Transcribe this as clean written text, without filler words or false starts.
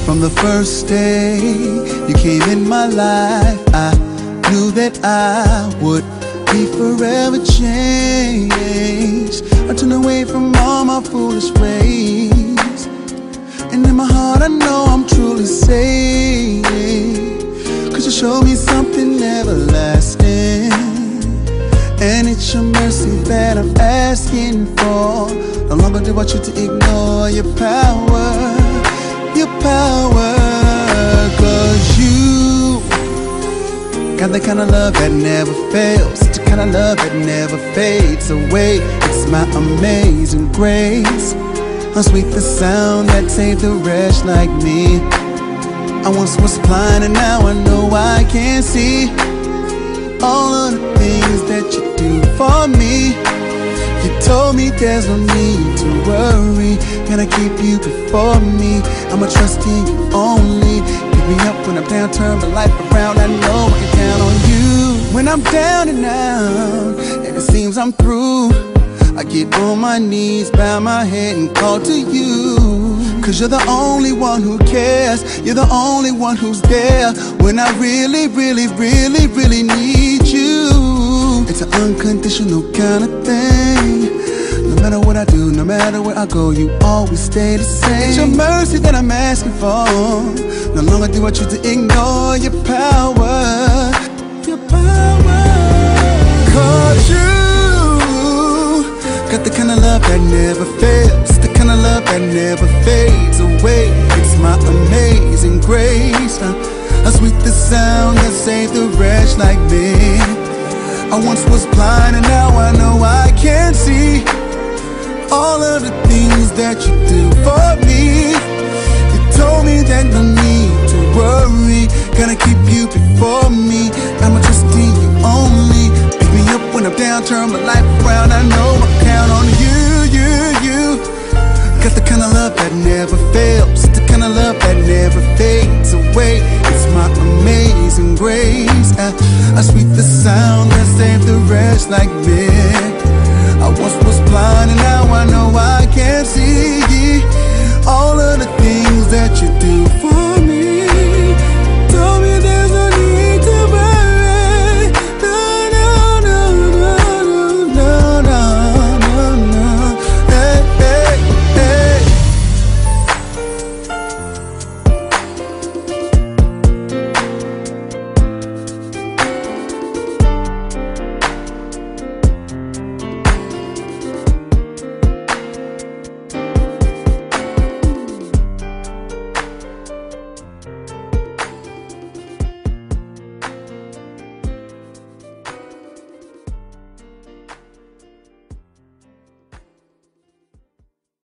From the first day you came in my life, I knew that I would be forever changed. I turned away from all my foolish ways, and in my heart I know I'm truly saved. Cause you showed me something everlasting, and it's your mercy that I'm asking for. No longer do I choose to ignore your power, your power. Cause you got the kind of love that never fails, the kind of love that never fades away. It's my amazing grace. How sweet the sound that saved the wretch like me. I once was blind and now I know I can see all of the things that you do for me. You told me there's no need to worry, can I keep you before me? I'ma trust in you only. Pick me up when I'm down, turn my life around. I know I can count on you. When I'm down and out and it seems I'm through, I get on my knees, bow my head and call to you. Cause you're the only one who cares, you're the only one who's there when I really, really, really, really need you. It's an unconditional kind of thing. No matter what I do, no matter where I go, you always stay the same. It's your mercy that I'm asking for. No longer do I choose to ignore your power, your power. Cause you got the kind of love that never fails, the kind of love that never fades away. It's my amazing grace. How sweet the sound that saved the wretch like me. I once was blind and now I know I can see all of the things that you do for me. You told me that no need to worry, gonna keep you before me. I'ma trust in you only. Pick me up when I'm down, turn my life around. I know I count on you, you. Got the kind of love that never fails, the kind of love that never fades away. It's my amazing grace. How sweet the sound that saved the wretch like me. I once was blind and now I know I